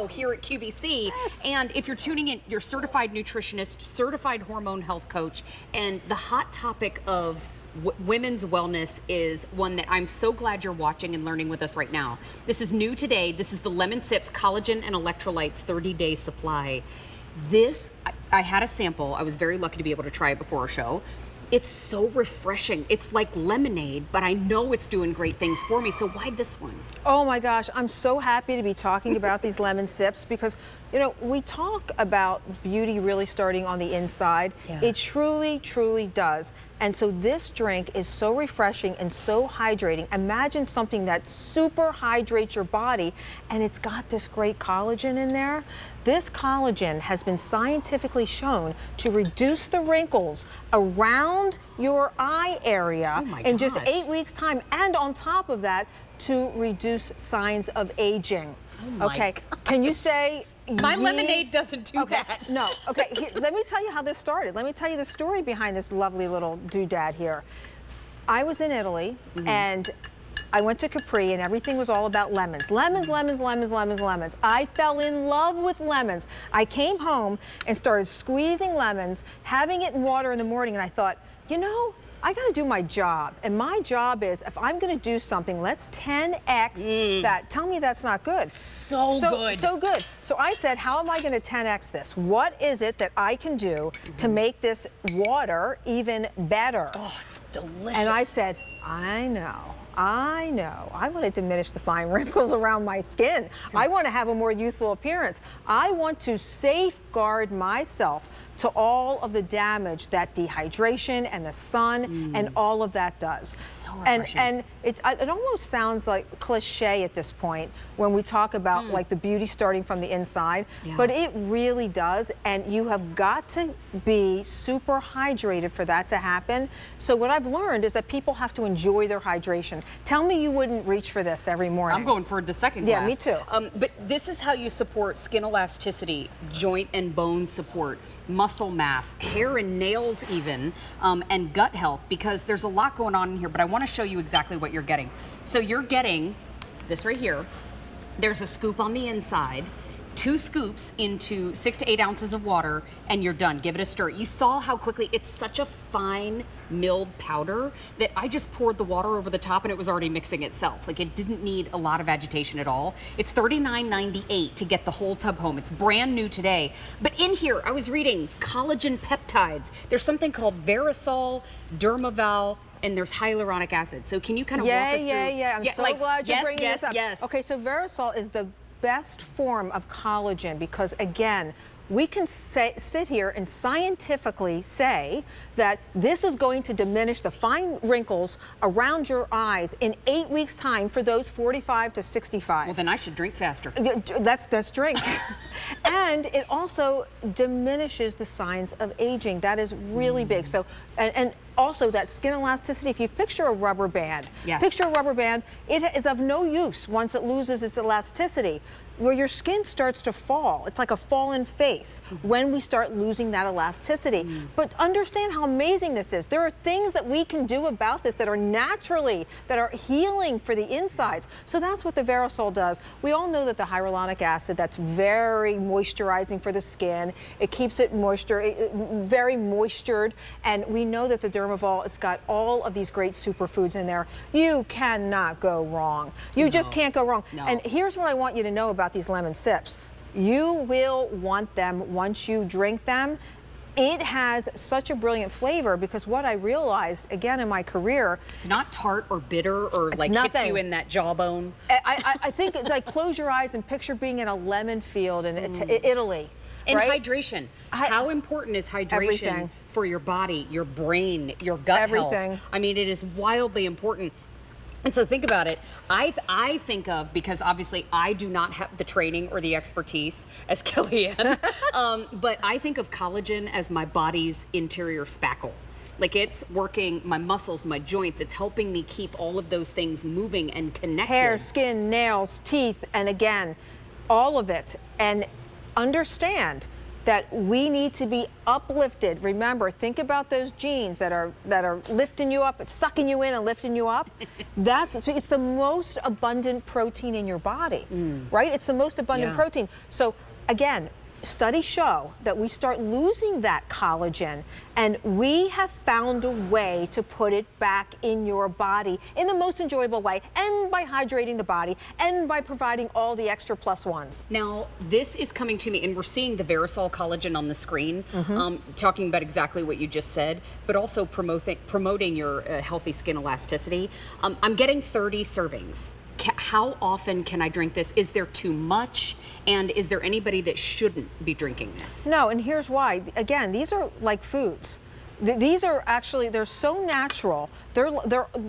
show here at QVC. Yes. And if you're tuning in, you're certified nutritionist, certified hormone health coach, and the hot topic of women's wellness is one that I'm so glad you're watching and learning with us right now. This is new today. This is the Lemon Sips Collagen and Electrolytes 30-day supply. This, I had a sample. I was very lucky to be able to try it before our show. It's so refreshing. It's like lemonade, but I know it's doing great things for me. So why this one? Oh my gosh, I'm so happy to be talking about these lemon sips because, you know, we talk about beauty really starting on the inside. Yeah. It truly, truly does. And so this drink is so refreshing and so hydrating. Imagine something that super hydrates your body, and it's got this great collagen in there. This collagen has been scientifically shown to reduce the wrinkles around your eye area in just 8 weeks' time, and on top of that, to reduce signs of aging. Okay, can you say my lemonade doesn't do that? No. Okay, let me tell you how this started. Let me tell you the story behind this lovely little doodad here. I was in Italy, and I went to Capri, and everything was all about lemons. Lemons, lemons, lemons, lemons, lemons. I fell in love with lemons. I came home and started squeezing lemons, having it in water in the morning, and I thought, you know, I got to do my job. And my job is, if I'm going to do something, let's 10x that. Tell me that's not good. So good. So good. So I said, how am I going to 10x this? What is it that I can do to make this water even better? Oh, it's delicious. And I said, I know. I want to diminish the fine wrinkles around my skin. I want to have a more youthful appearance. I want to safeguard myself to all of the damage that dehydration and the sun and all of that does. So refreshing. And it almost sounds like cliche at this point when we talk about like the beauty starting from the inside, but it really does, and you have got to be super hydrated for that to happen. So what I've learned is that people have to enjoy their hydration. Tell me you wouldn't reach for this every morning. I'm going for the second glass. Yeah, me too. But this is how you support skin elasticity, joint and bone support, muscle mass, hair and nails even, and gut health, because there's a lot going on in here, but I want to show you exactly what you're getting. So you're getting this right here. There's a scoop on the inside, 2 scoops into 6 to 8 ounces of water, and you're done. Give it a stir. You saw how quickly, it's such a fine milled powder that I just poured the water over the top and it was already mixing itself. Like, it didn't need a lot of agitation at all. It's $39.98 to get the whole tub home. It's brand new today. But in here, I was reading collagen peptides. There's something called Verisol, Dermaval, and there's hyaluronic acid. So can you kind of walk us through? I'm so glad you're bringing this up. Yes. Okay, so Verisol is the best form of collagen because, again, we can sit here and scientifically say that this is going to diminish the fine wrinkles around your eyes in 8 weeks' time for those 45 to 65. Well, then I should drink faster. That's drink. And it also diminishes the signs of aging. That is really big. So, and also that skin elasticity, if you picture a rubber band, picture a rubber band, it is of no use once it loses its elasticity, where your skin starts to fall. It's like a fallen face when we start losing that elasticity. But understand how amazing this is. There are things that we can do about this that are naturally, that are healing for the insides. So that's what the Verisol does. We all know that the hyaluronic acid, that's very moisturizing for the skin. It keeps it very moistured. And we know that the Dermaval has got all of these great superfoods in there. You cannot go wrong. You just can't go wrong. And here's what I want you to know about these lemon sips. You will want them once you drink them. It has such a brilliant flavor because what I realized, again, in my career, it's not tart or bitter or like hits you in that jawbone. I think it's like close your eyes and picture being in a lemon field in Italy. And right? hydration. How important is hydration for your body, your brain, your gut health? I mean, it is wildly important. And so think about it. I think of, because obviously I do not have the training or the expertise as Kellyann, but I think of collagen as my body's interior spackle. Like, it's working my muscles, my joints. It's helping me keep all of those things moving and connected. Hair, skin, nails, teeth, and again, all of it. And understand that we need to be uplifted. Remember, think about those genes that are lifting you up, it's sucking you in and lifting you up. It's the most abundant protein in your body, right? It's the most abundant protein. So again, studies show that we start losing that collagen, and we have found a way to put it back in your body in the most enjoyable way, and by hydrating the body, and by providing all the extra plus ones. Now, this is coming to me, and we're seeing the Verisol collagen on the screen, talking about exactly what you just said, but also promoting your healthy skin elasticity. I'm getting 30 servings. How often can I drink this? Is there too much? And is there anybody that shouldn't be drinking this? No, and here's why. Again, these are like foods. These are actually, they're so natural. They're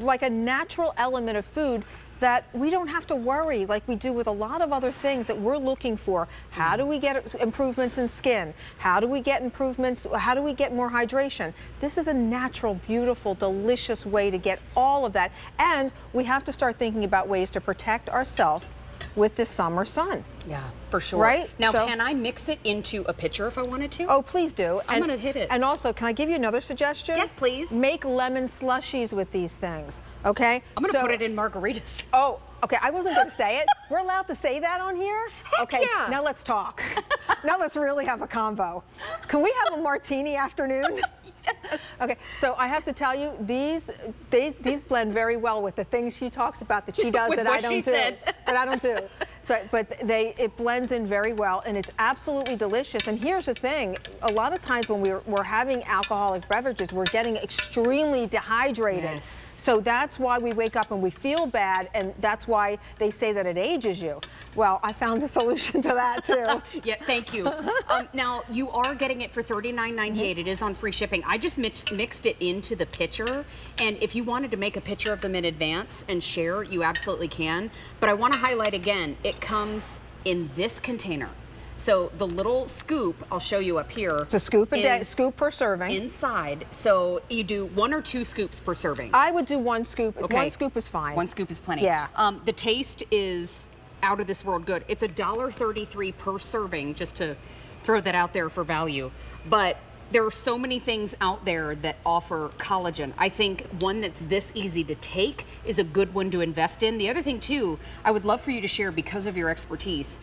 like a natural element of food that we don't have to worry like we do with a lot of other things that we're looking for. How do we get improvements in skin? How do we get improvements? How do we get more hydration? This is a natural, beautiful, delicious way to get all of that. And we have to start thinking about ways to protect ourselves with the summer sun. Yeah, for sure. Right? Now, can I mix it into a pitcher if I wanted to? Oh, please do. I'm going to hit it. And also, can I give you another suggestion? Yes, please. Make lemon slushies with these things, okay? I'm going to put it in margaritas. Oh, okay, I wasn't going to say it. We're allowed to say that on here? Heck okay, yeah. Now let's talk. Now let's really have a convo. Can we have a martini afternoon? Yes. Okay, so I have to tell you, these blend very well with the things she talks about that she does With that what I don't she do. said. That I don't do. But it blends in very well, and it's absolutely delicious. And here's the thing, a lot of times when we're having alcoholic beverages, we're getting extremely dehydrated. Yes. So that's why we wake up and we feel bad, and that's why they say that it ages you. Well, I found a solution to that too. Yeah, thank you. Now, you are getting it for $39.98. It is on free shipping. I just mixed it into the pitcher, and if you wanted to make a picture of them in advance and share, you absolutely can. But I want to highlight again, it comes in this container. So the little scoop, I'll show you up here. It's a scoop a day, scoop per serving. Inside, so you do 1 or 2 scoops per serving. I would do 1 scoop. Okay. 1 scoop is fine. 1 scoop is plenty. Yeah. The taste is out of this world good. It's $1.33 per serving, just to throw that out there for value. But there are so many things out there that offer collagen. I think one that's this easy to take is a good one to invest in. The other thing too, I would love for you to share, because of your expertise,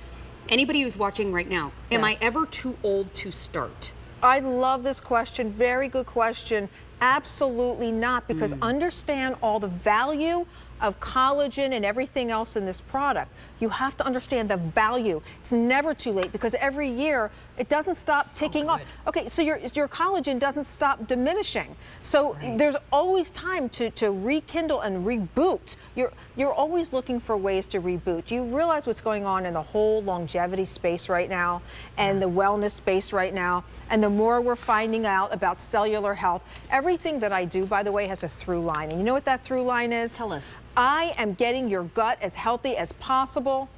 anybody who's watching right now, am I ever too old to start? I love this question. Very good question. Absolutely not, because understand all the value of collagen and everything else in this product. You have to understand the value. It's never too late, because every year it doesn't stop ticking off. Okay, so your collagen doesn't stop diminishing. So there's always time to rekindle and reboot. You're always looking for ways to reboot. You realize what's going on in the whole longevity space right now and the wellness space right now. And the more we're finding out about cellular health, everything that I do, by the way, has a through line. And you know what that through line is? Tell us. I am getting your gut as healthy as possible.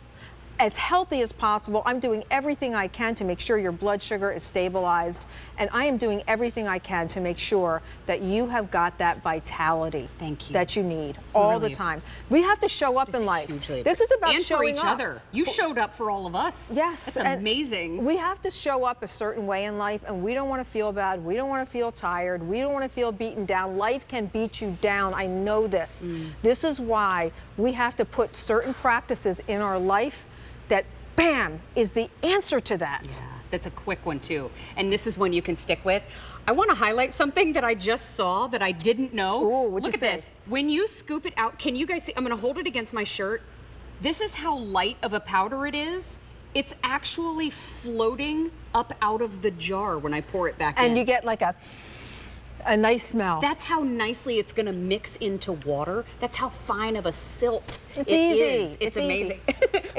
As healthy as possible. I'm doing everything I can to make sure your blood sugar is stabilized, and I am doing everything I can to make sure that you have got that vitality that you need all the time. We have to show up in life. This is about and showing for each other. You showed up for all of us. Yes. That's amazing. We have to show up a certain way in life, and we don't want to feel bad. We don't want to feel tired. We don't want to feel beaten down. Life can beat you down. I know this. This is why we have to put certain practices in our life that, bam, is the answer to that. Yeah, that's a quick one too. And this is one you can stick with. I want to highlight something that I just saw that I didn't know. Ooh, what'd Look you at say? this. When you scoop it out, can you guys see? I'm going to hold it against my shirt. This is how light of a powder it is. It's actually floating up out of the jar when I pour it back in. And you get like a nice smell. That's how nicely it's going to mix into water. That's how fine of a silt it's it easy. is. It's amazing.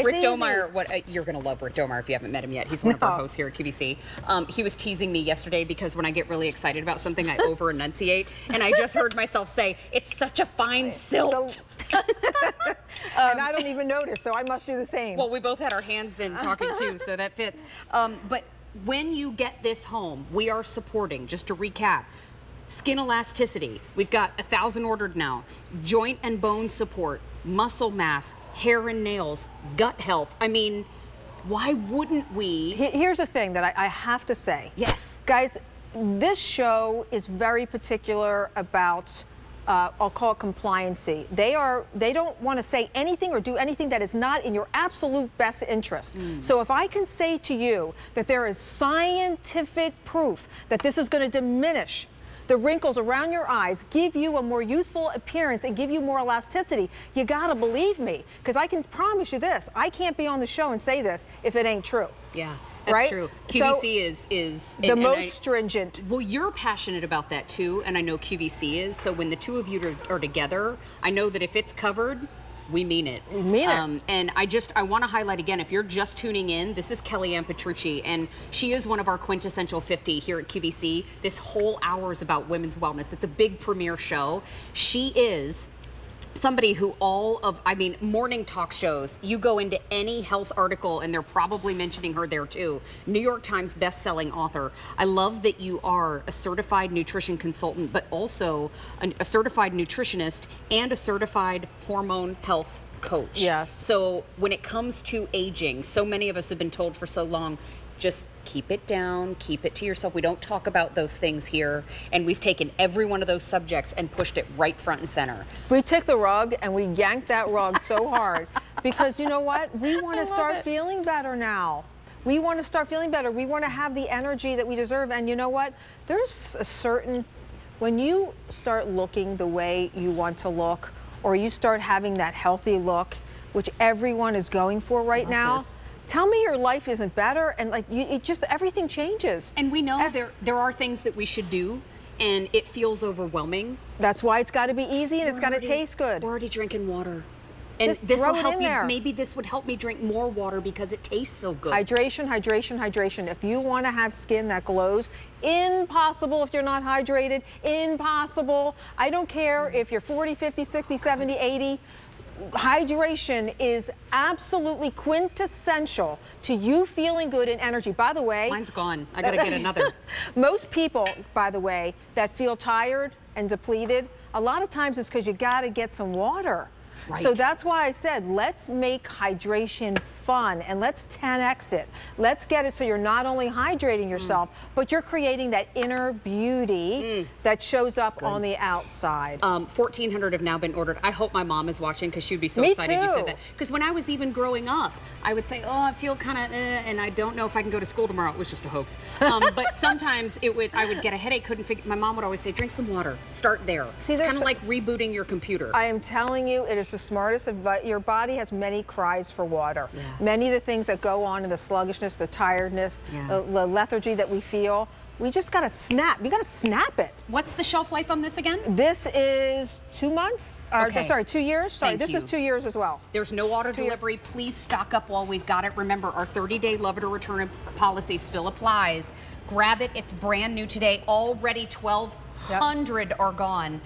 Rick Domeyer, you're going to love Rick Domeyer if you haven't met him yet. He's one of our hosts here at QVC. He was teasing me yesterday because when I get really excited about something, I over-enunciate. And I just heard myself say, it's such a fine silt. And I don't even notice, so I must do the same. Well, we both had our hands in talking too, so that fits. But when you get this home, we are supporting, just to recap, skin elasticity. We've got 1,000 ordered now. Joint and bone support, muscle mass, hair and nails, gut health. I mean, Why wouldn't we? Here's the thing that I have to say. Yes. Guys, this show is very particular about, I'll call it compliancy. They don't want to say anything or do anything that is not in your absolute best interest. So if I can say to you that there is scientific proof that this is going to diminish the wrinkles around your eyes, give you a more youthful appearance, and give you more elasticity, you gotta believe me. Because I can promise you this, I can't be on the show and say this if it ain't true. Yeah, that's right? true. QVC is the most stringent. Well, you're passionate about that too, and I know QVC is. So when the two of you are together, I know that if it's covered, we mean it. We mean it. And I want to highlight again, if you're just tuning in, this is Kellyann Petrucci, and she is one of our quintessential 50 here at QVC. This whole hour is about women's wellness. It's a big premiere show. She is somebody who morning talk shows, you go into any health article and they're probably mentioning her there too. New York Times best-selling author. I love that you are a certified nutrition consultant, but also a certified nutritionist and a certified hormone health coach. Yes. So when it comes to aging, so many of us have been told for so long, just keep it down, keep it to yourself. We don't talk about those things here. And we've taken every one of those subjects and pushed it right front and center. We took the rug and we yanked that rug so hard because you know what? We want to start feeling better now. We want to start feeling better. We want to have the energy that we deserve. And you know what? There's a certain, when you start looking the way you want to look, or you start having that healthy look, which everyone is going for right now, tell me your life isn't better, and it just everything changes. And we know there are things that we should do, and it feels overwhelming. That's why it's got to be easy and it's got to taste good. We're already drinking water. And Just this will throw it help in me. there. Maybe this would help me drink more water because it tastes so good. Hydration, hydration, hydration. If you want to have skin that glows, impossible if you're not hydrated, impossible. I don't care if you're 40, 50, 60, 70, 80. Hydration is absolutely quintessential to you feeling good and energy. By the way, mine's gone. I gotta get another. Most people, by the way, that feel tired and depleted, a lot of times it's because you gotta get some water. Right. So that's why I said, let's make hydration fun and let's 10x it. Let's get it so you're not only hydrating yourself, but you're creating that inner beauty that shows up on the outside. 1,400 have now been ordered. I hope my mom is watching because she'd be so excited you said that. Because when I was even growing up, I would say, oh, I feel kind of, and I don't know if I can go to school tomorrow. It was just a hoax. But sometimes I would get a headache, couldn't figure. My mom would always say, drink some water. Start there. See, it's kind of like rebooting your computer. I am telling you, it is the smartest advice. Your body has many cries for water. Yeah. Many of the things that go on in the sluggishness, the tiredness, the lethargy that we feel, we just got to snap. You got to snap it. What's the shelf life on this again? This is 2 months. Okay. Sorry, 2 years. Sorry, Thank this you. is 2 years as well. There's no auto delivery. Please stock up while we've got it. Remember, our 30-day love it or return policy still applies. Grab it. It's brand new today. Already 1,200 are gone.